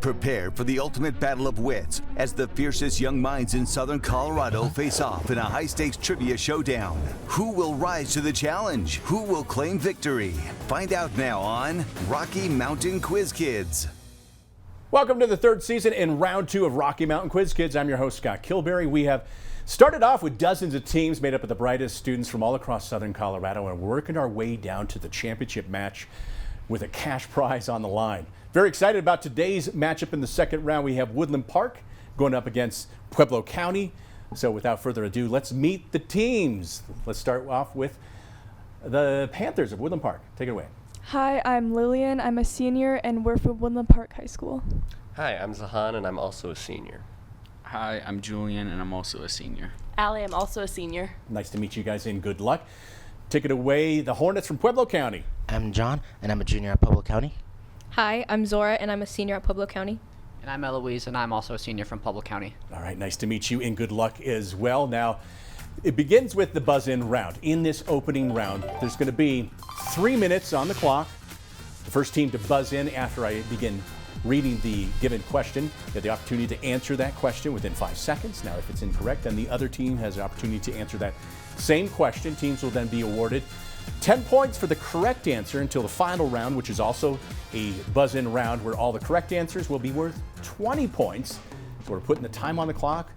Prepare for the ultimate battle of wits as the fiercest young minds in Southern Colorado face off in a high-stakes trivia showdown. Who will rise to the challenge? Who will claim victory? Find out now on Rocky Mountain Quiz Kids. Welcome to the third season and round 2 of Rocky Mountain Quiz Kids. I'm your host, Scott Kilberry. We have started off with dozens of teams made up of the brightest students from all across Southern Colorado, and we're working our way down to the championship match with a cash prize on the line. Very excited about today's matchup in the second round. We have Woodland Park going up against Pueblo County. So without further ado, let's meet the teams. Let's start off with the Panthers of Woodland Park. Take it away. Hi, I'm Lillian. I'm a senior and we're from Woodland Park High School. Hi, I'm Zahan and I'm also a senior. Hi, I'm Julian and I'm also a senior. Allie, I'm also a senior. Nice to meet you guys and good luck. Take it away, the Hornets from Pueblo County. I'm John and I'm a junior at Pueblo County. Hi, I'm Zora and I'm a senior at Pueblo County. And I'm Eloise and I'm also a senior from Pueblo County. All right, nice to meet you and good luck as well. Now, it begins with the buzz-in round. In this opening round, there's going to be 3 minutes on the clock. The first team to buzz in after I begin reading the given question, you have the opportunity to answer that question within 5 seconds. Now, if it's incorrect, then the other team has the opportunity to answer that same question. Teams will then be awarded 10 points for the correct answer until the final round, which is also a buzz-in round where all the correct answers will be worth 20 points. So we're putting the time on the clock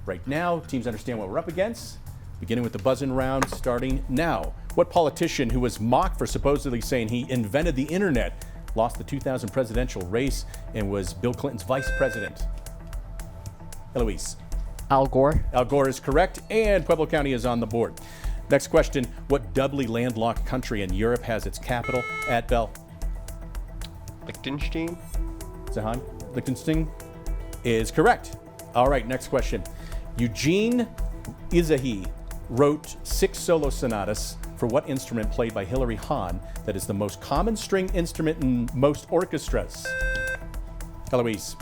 right now. Teams understand what we're up against. Beginning with the buzz-in round starting now. What politician who was mocked for supposedly saying he invented the internet lost the 2000 presidential race and was Bill Clinton's vice president? Eloise. Al Gore. Al Gore is correct, and Pueblo County is on the board. Next question, what doubly landlocked country in Europe has its capital at Bell? Liechtenstein. Zahan, Liechtenstein is correct. All right, next question. Eugene Izahi wrote 6 solo sonatas for what instrument played by Hilary Hahn that is the most common string instrument in most orchestras? Eloise.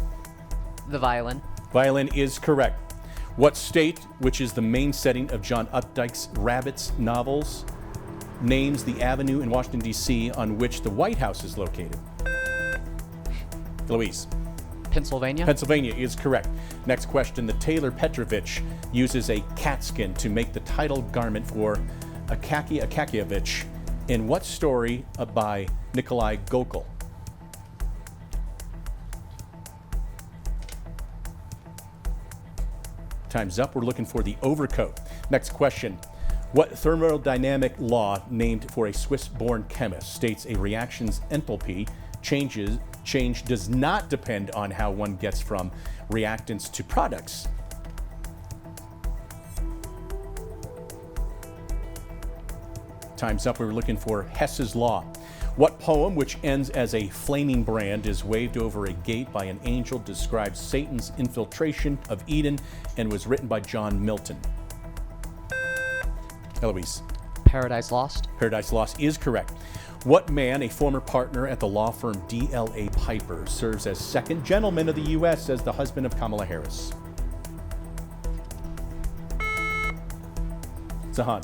The violin. Violin is correct. What state, which is the main setting of John Updike's Rabbits novels, names the avenue in Washington, D.C. on which the White House is located? Eloise. Pennsylvania. Pennsylvania is correct. Next question. The tailor Petrovich uses a catskin to make the title garment for Akaky Akakievich in what story by Nikolai Gogol? Time's up. We're looking for the overcoat. Next question. What thermodynamic law named for a Swiss-born chemist states a reaction's enthalpy change does not depend on how one gets from reactants to products? Time's up. We were looking for Hess's Law. What poem, which ends as a flaming brand, is waved over a gate by an angel, describes Satan's infiltration of Eden and was written by John Milton? Eloise. Paradise Lost. Paradise Lost is correct. What man, a former partner at the law firm DLA Piper, serves as second gentleman of the U.S. as the husband of Kamala Harris? Zahan.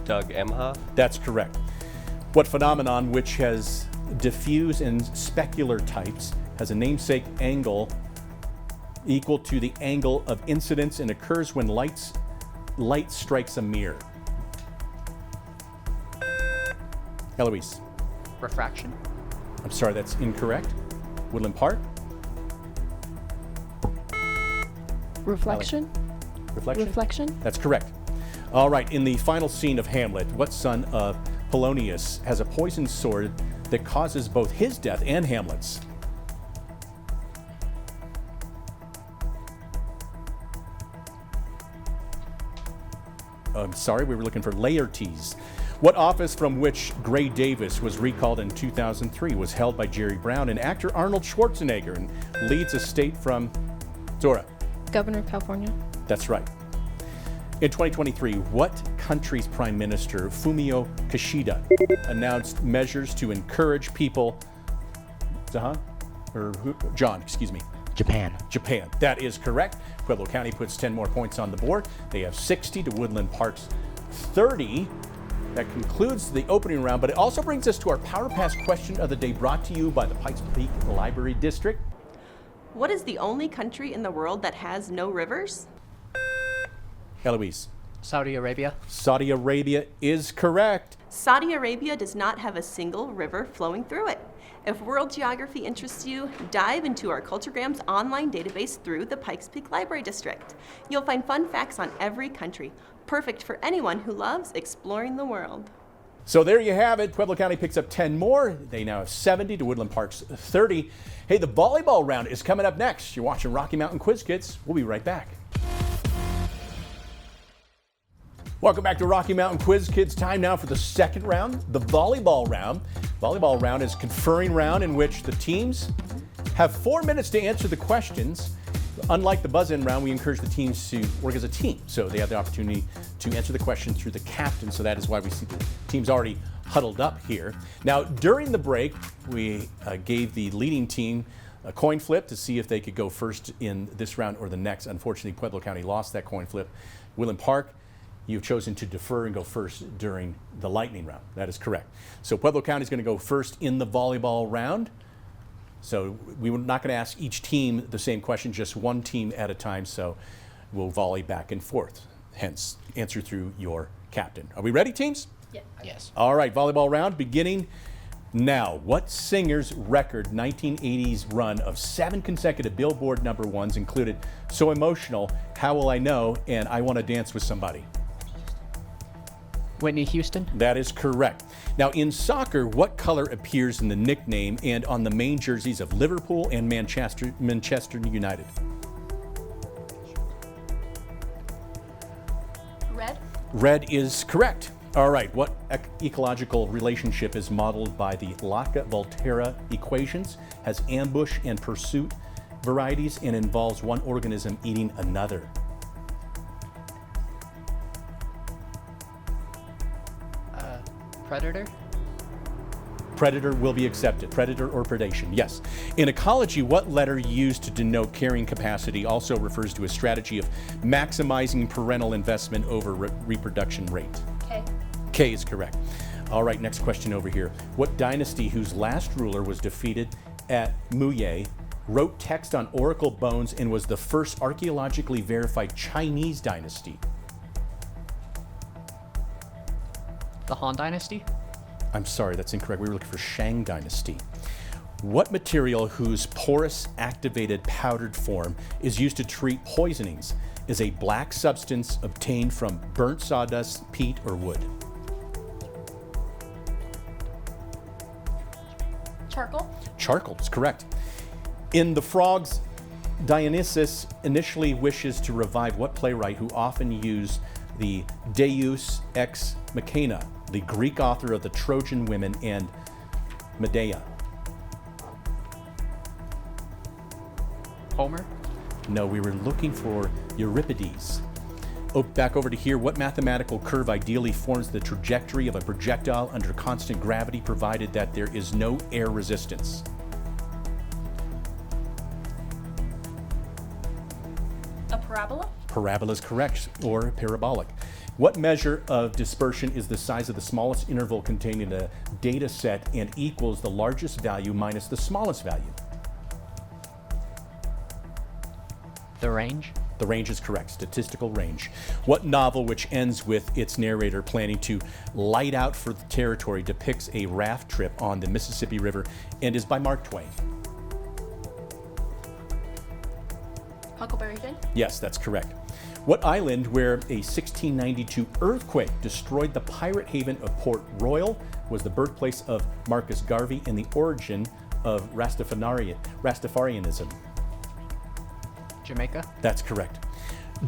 Doug Emhoff. That's correct. What phenomenon, which has diffuse and specular types, has a namesake angle equal to the angle of incidence and occurs when light strikes a mirror? Eloise. Refraction. I'm sorry, that's incorrect. Woodland Park. Reflection? Reflection? Reflection? That's correct. All right, in the final scene of Hamlet, what son of Polonius has a poisoned sword that causes both his death and Hamlet's? I'm sorry, we were looking for Laertes. What office from which Gray Davis was recalled in 2003 was held by Jerry Brown and actor Arnold Schwarzenegger and leads a state from Zora? Governor of California. That's right. In 2023, what country's Prime Minister, Fumio Kishida, announced measures to encourage people, John, excuse me. Japan. Japan. That is correct. Pueblo County puts 10 more points on the board. They have 60 to Woodland Park's 30. That concludes the opening round, but it also brings us to our Power Pass question of the day, brought to you by the Pikes Peak Library District. What is the only country in the world that has no rivers? Eloise. Saudi Arabia. Saudi Arabia is correct. Saudi Arabia does not have a single river flowing through it. If world geography interests you, dive into our Culturegram's online database through the Pikes Peak Library District. You'll find fun facts on every country, perfect for anyone who loves exploring the world. So there you have it. Pueblo County picks up 10 more. They now have 70 to Woodland Park's 30. Hey, the volleyball round is coming up next. You're watching Rocky Mountain Quiz Kids. We'll be right back. Welcome back to Rocky Mountain Quiz Kids. Time now for the second round, the volleyball round. Volleyball round is a conferring round in which the teams have 4 minutes to answer the questions. Unlike the buzz-in round, we encourage the teams to work as a team. So they have the opportunity to answer the question through the captain. So that is why we see the teams already huddled up here. Now, during the break, we gave the leading team a coin flip to see if they could go first in this round or the next. Unfortunately, Pueblo County lost that coin flip. Woodland Park, you've chosen to defer and go first during the lightning round. That is correct. So Pueblo County is going to go first in the volleyball round. So we're not going to ask each team the same question, just one team at a time. So we'll volley back and forth. Hence, answer through your captain. Are we ready, teams? Yeah. Yes. All right, volleyball round beginning now. What singer's record 1980s run of 7 consecutive Billboard #1s included So Emotional, How Will I Know, and I Want to Dance with Somebody? Whitney Houston. That is correct. Now, in soccer, what color appears in the nickname and on the main jerseys of Liverpool and Manchester United? Red. Red is correct. All right, what ecological relationship is modeled by the Laca-Volterra equations, has ambush and pursuit varieties, and involves one organism eating another? Predator. Predator will be accepted. Predator or predation, yes. In ecology, what letter used to denote carrying capacity also refers to a strategy of maximizing parental investment over reproduction rate? K. K is correct. All right, next question over here. What dynasty whose last ruler was defeated at Muye wrote text on oracle bones and was the first archaeologically verified Chinese dynasty? The Han Dynasty. I'm sorry, that's incorrect. We were looking for Shang Dynasty. What material whose porous activated powdered form is used to treat poisonings is a black substance obtained from burnt sawdust, peat, or wood? Charcoal. Charcoal is correct. In The Frogs, Dionysus initially wishes to revive what playwright who often used the Deus ex machina, the Greek author of the Trojan Women and Medea? Homer. No, we were looking for Euripides. Oh, back over to here. What mathematical curve ideally forms the trajectory of a projectile under constant gravity provided that there is no air resistance? A parabola. Parabola is correct, or parabolic. What measure of dispersion is the size of the smallest interval contained in a data set and equals the largest value minus the smallest value? The range. The range is correct, statistical range. What novel, which ends with its narrator planning to light out for the territory, depicts a raft trip on the Mississippi River and is by Mark Twain? Huckleberry Finn. Yes, that's correct. What island, where a 1692 earthquake destroyed the pirate haven of Port Royal, was the birthplace of Marcus Garvey and the origin of Rastafarianism? Jamaica. That's correct.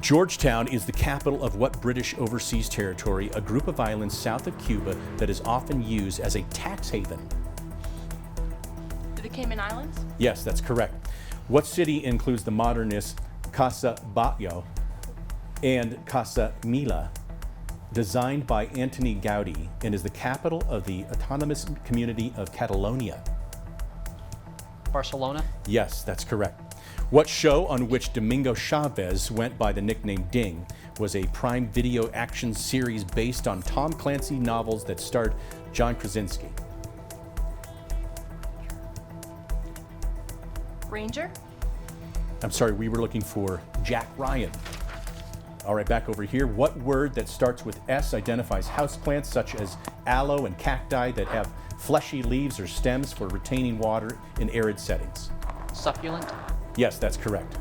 Georgetown is the capital of what British overseas territory, a group of islands south of Cuba that is often used as a tax haven? The Cayman Islands. Yes, that's correct. What city includes the modernist Casa Batlló and Casa Mila, designed by Antoni Gaudí, and is the capital of the autonomous community of Catalonia? Barcelona. Yes, that's correct. What show on which Domingo Chavez went by the nickname Ding was a Prime Video action series based on Tom Clancy novels that starred John Krasinski? Ranger. I'm sorry, we were looking for Jack Ryan. All right, back over here. What word that starts with S identifies houseplants such as aloe and cacti that have fleshy leaves or stems for retaining water in arid settings? Succulent. Yes, that's correct.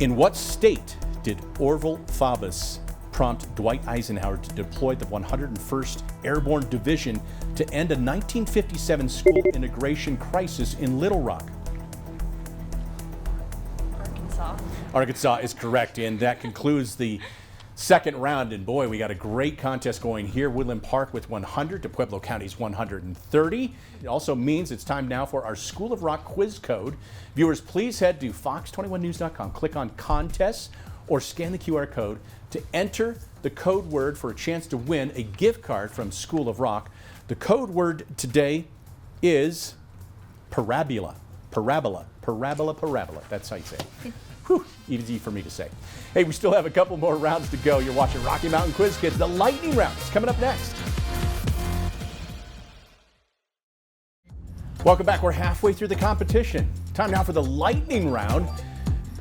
In what state did Orville Faubus prompt Dwight Eisenhower to deploy the 101st Airborne Division to end a 1957 school integration crisis in Little Rock? Arkansas. Arkansas is correct, and that concludes the second round. And boy, we got a great contest going here. Woodland Park with 100 to Pueblo County's 130. It also means it's time now for our School of Rock quiz code. Viewers, please head to fox21news.com, click on contests, or scan the QR code to enter the code word for a chance to win a gift card from School of Rock. The code word today is parabola. Parabola. Parabola. Parabola. That's how you say it. Whew, easy for me to say. Hey, we still have a couple more rounds to go. You're watching Rocky Mountain Quiz Kids. The lightning round is coming up next. Welcome back. We're halfway through the competition. Time now for the lightning round.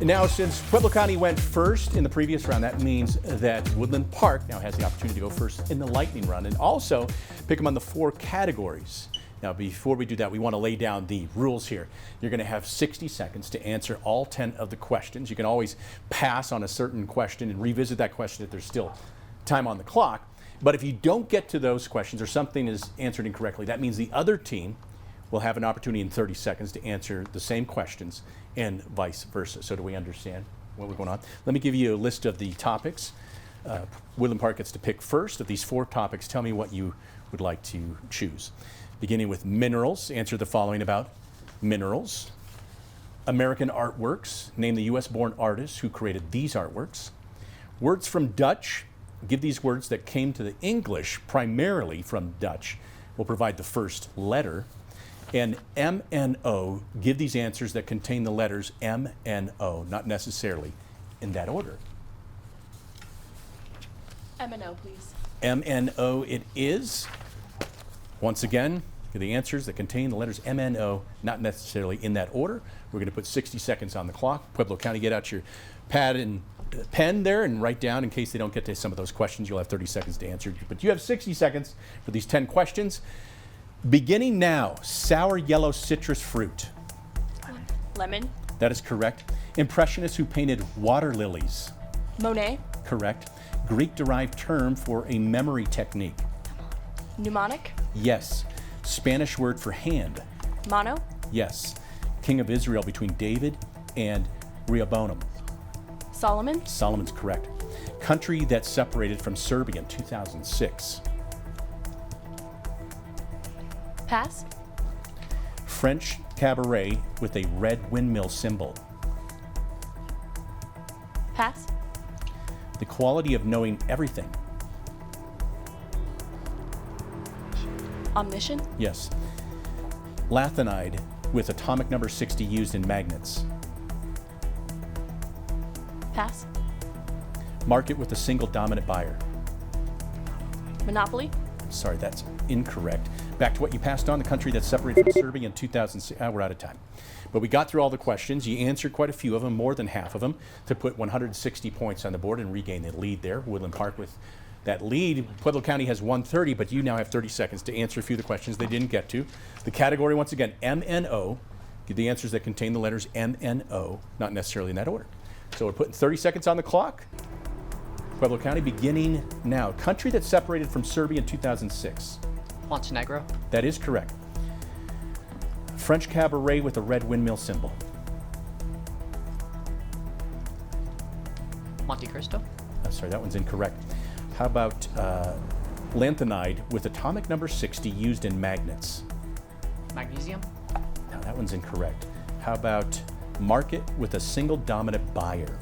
Now, since Pueblo County went first in the previous round, that means that Woodland Park now has the opportunity to go first in the lightning round and also pick them on the 4 categories. Now, before we do that, we want to lay down the rules here. You're going to have 60 seconds to answer all 10 of the questions. You can always pass on a certain question and revisit that question if there's still time on the clock. But if you don't get to those questions or something is answered incorrectly, that means the other team will have an opportunity in 30 seconds to answer the same questions and vice versa. So do we understand what we're going on? Let me give you a list of the topics. Woodland Park gets to pick first. Of these 4 topics, tell me what you would like to choose. Beginning with minerals, answer the following about minerals. American artworks, name the US-born artists who created these artworks. Words from Dutch, give these words that came to the English primarily from Dutch. We'll provide the first letter. And MNO, give these answers that contain the letters MNO, not necessarily in that order. M&O, please. MNO it is. Once again, the answers that contain the letters MNO, not necessarily in that order. We're going to put 60 seconds on the clock. Pueblo County, get out your pad and pen there and write down in case they don't get to some of those questions. You'll have 30 seconds to answer. But you have 60 seconds for these 10 questions. Beginning now, sour yellow citrus fruit. Lemon. That is correct. Impressionists who painted water lilies. Monet. Correct. Greek-derived term for a memory technique. Mnemonic. Yes. Spanish word for hand. Mono. Yes. King of Israel between David and Rehoboam. Solomon. Solomon's correct. Country that separated from Serbia in 2006. Pass. French cabaret with a red windmill symbol. Pass. The quality of knowing everything. Omniscient. Yes. Lanthanide with atomic number 60 used in magnets. Pass. Market with a single dominant buyer. Monopoly. Sorry, that's incorrect. Back to what you passed on, the country that separated from Serbia in 2006. We're out of time. But we got through all the questions. You answered quite a few of them, more than half of them, to put 160 points on the board and regain the lead there. Woodland Park with that lead. Pueblo County has 130, but you now have 30 seconds to answer a few of the questions they didn't get to. The category, once again, MNO. Give the answers that contain the letters MNO, not necessarily in that order. So we're putting 30 seconds on the clock. Pueblo County beginning now. Country that separated from Serbia in 2006. Montenegro. That is correct. French cabaret with a red windmill symbol. Monte Cristo. I'm sorry, that one's incorrect. How about lanthanide with atomic number 60 used in magnets? Magnesium. No, that one's incorrect. How about market with a single dominant buyer?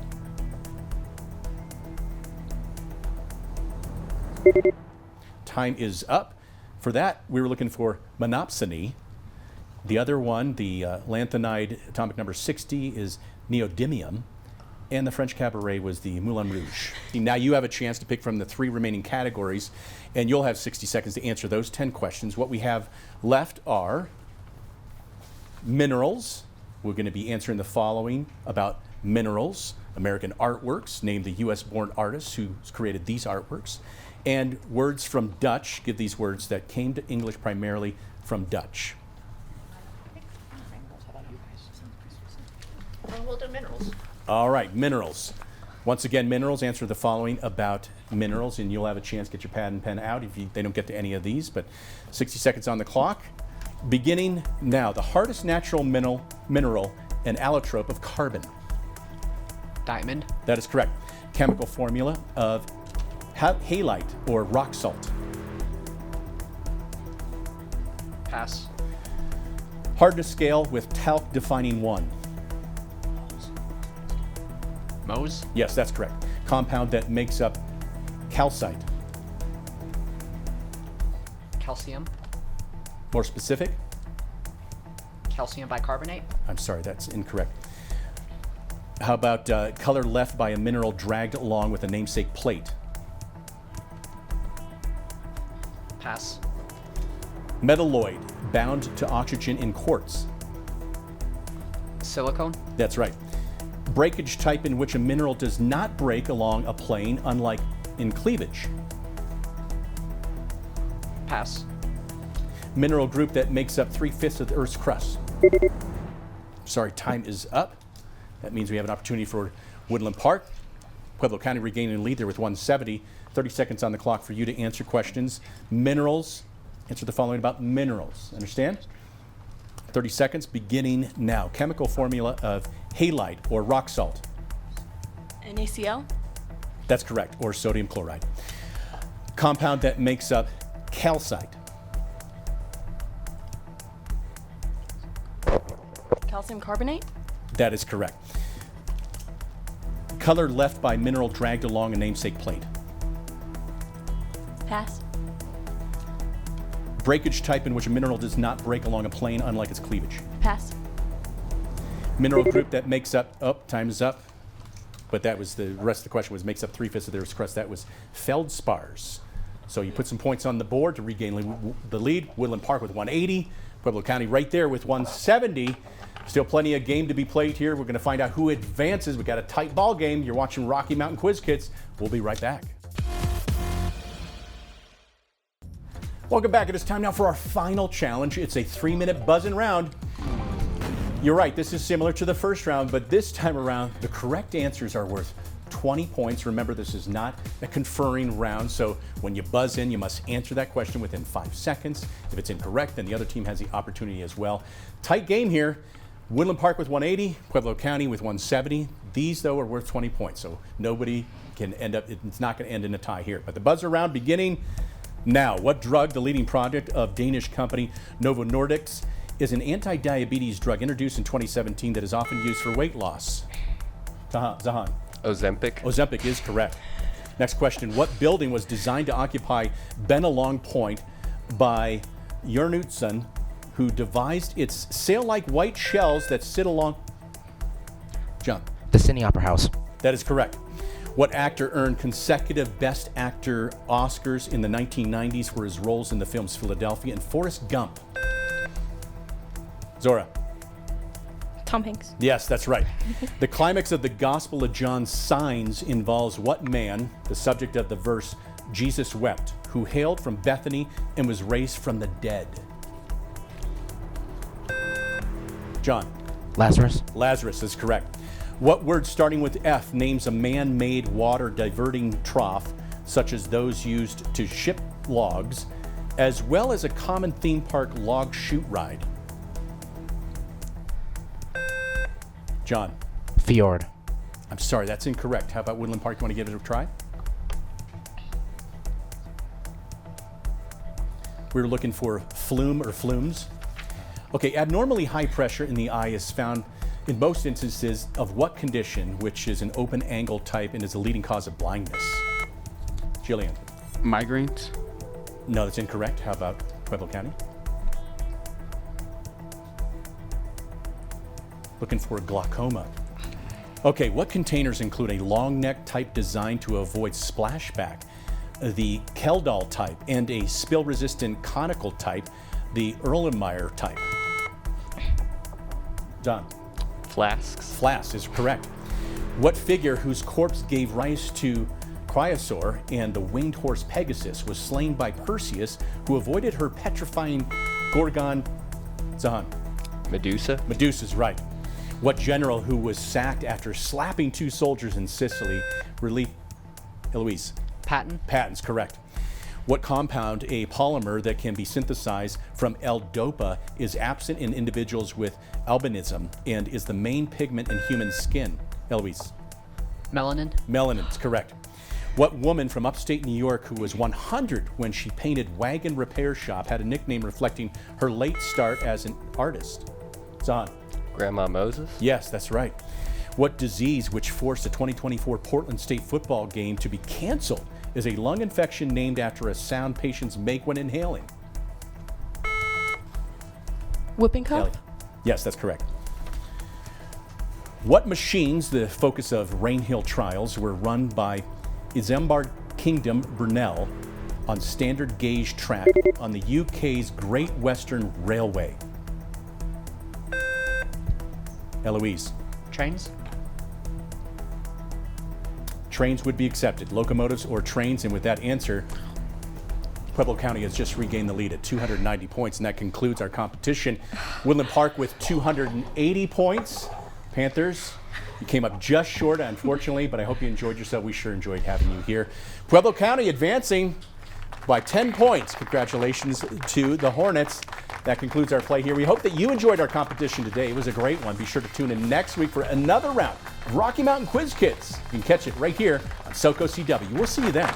Time is up. For that, we were looking for monopsony. The other one, the lanthanide atomic number 60, is neodymium. And the French cabaret was the Moulin Rouge. Now you have a chance to pick from the 3 remaining categories, and you'll have 60 seconds to answer those 10 questions. What we have left are minerals, we're going to be answering the following about minerals, American artworks, name the U.S.-born artists who created these artworks, and words from Dutch, give these words that came to English primarily from Dutch. We'll do minerals. All right, minerals. Once again, minerals, answer the following about minerals, and you'll have a chance to get your pad and pen out if they don't get to any of these, but 60 seconds on the clock. Beginning now, the hardest natural mineral and allotrope of carbon. Diamond. That is correct. Chemical formula of halite or rock salt. Pass. Hardness scale with talc defining 1. Mohs. Yes, that's correct. Compound that makes up calcite. Calcium. More specific? Calcium bicarbonate. I'm sorry, that's incorrect. How about color left by a mineral dragged along with a namesake plate? Pass. Metalloid, bound to oxygen in quartz. Silicone. That's right. Breakage type in which a mineral does not break along a plane, unlike in cleavage. Pass. Mineral group that makes up 3/5 of the Earth's crust. Sorry, time is up. That means we have an opportunity for Woodland Park. Pueblo County regaining the lead there with 170. 30 seconds on the clock for you to answer questions. Minerals, answer the following about minerals. Understand? 30 seconds beginning now. Chemical formula of halite or rock salt. NaCl. That's correct, or sodium chloride. Compound that makes up calcite. Calcium carbonate. That is correct. Color left by mineral dragged along a namesake plate. Pass. Breakage type in which a mineral does not break along a plane, unlike its cleavage. Pass. Mineral group that makes up, time is up, but that was the rest of the question was makes up 3/5 of the Earth's crust. That was feldspars. So you put some points on the board to regain the lead. Woodland Park with 180, Pueblo County right there with 170. Still plenty of game to be played here. We're going to find out who advances. We got a tight ball game. You're watching Rocky Mountain Quiz Kids. We'll be right back. Welcome back. It is time now for our final challenge. It's a 3-minute buzzing round. You're right, this is similar to the first round, but this time around, the correct answers are worth 20 points. Remember, this is not a conferring round, so when you buzz in, you must answer that question within 5 seconds. If it's incorrect, then the other team has the opportunity as well. Tight game here. Woodland Park with 180, Pueblo County with 170. These, though, are worth 20 points, so nobody can end up, it's not going to end in a tie here. But the buzzer round beginning now. What drug, the leading product of Danish company Novo Nordisk, is an anti-diabetes drug introduced in 2017 that is often used for weight loss? Zahan. Ozempic. Ozempic is correct. Next question. What building was designed to occupy Benelong Point by Jørgensen, who devised its sail-like white shells that sit along... John. The Sydney Opera House. That is correct. What actor earned consecutive Best Actor Oscars in the 1990s for his roles in the films Philadelphia and Forrest Gump? Zora. Tom Hanks. Yes, that's right. The climax of the Gospel of John's signs involves what man, the subject of the verse, Jesus wept, who hailed from Bethany and was raised from the dead? John. Lazarus. Lazarus is correct. What word starting with F names a man-made water diverting trough, such as those used to ship logs, as well as a common theme park log chute ride? John. Fjord. I'm sorry, that's incorrect. How about Woodland Park? You want to give it a try? We were looking for flume or flumes. Okay, abnormally high pressure in the eye is found in most instances of what condition, which is an open angle type and is the leading cause of blindness? Jillian. Migraines. No, that's incorrect. How about Pueblo County? Looking for glaucoma. Okay, what containers include a long neck type designed to avoid splashback, the Keldal type, and a spill-resistant conical type, the Erlenmeyer type? John. Flasks. Flask is correct. What figure whose corpse gave rise to Chrysaor and the winged horse Pegasus was slain by Perseus, who avoided her petrifying Gorgon? Zahan. Medusa. Medusa's right. What general who was sacked after slapping 2 soldiers in Sicily relieved? Eloise. Patton. Patton's correct. What compound, a polymer that can be synthesized from L-DOPA, is absent in individuals with albinism and is the main pigment in human skin? Eloise. Melanin. Melanin's correct. What woman from upstate New York who was 100 when she painted Wagon Repair Shop had a nickname reflecting her late start as an artist? Zahn. Grandma Moses. Yes, that's right. What disease which forced the 2024 Portland State football game to be canceled is a lung infection named after a sound patients make when inhaling? Whooping cough. Ellie. Yes, that's correct. What machines, the focus of Rainhill trials, were run by Isambard Kingdom Brunel on standard gauge track on the UK's Great Western Railway? Eloise. Trains. Trains would be accepted, locomotives or trains, and with that answer, Pueblo County has just regained the lead at 290 points, and that concludes our competition. Woodland Park with 280 points. Panthers, you came up just short, unfortunately, but I hope you enjoyed yourself. We sure enjoyed having you here. Pueblo County advancing by 10 points. Congratulations to the Hornets. That concludes our play here. We hope that you enjoyed our competition today. It was a great one. Be sure to tune in next week for another round of Rocky Mountain Quiz Kids. You can catch it right here on SoCo CW. We'll see you then.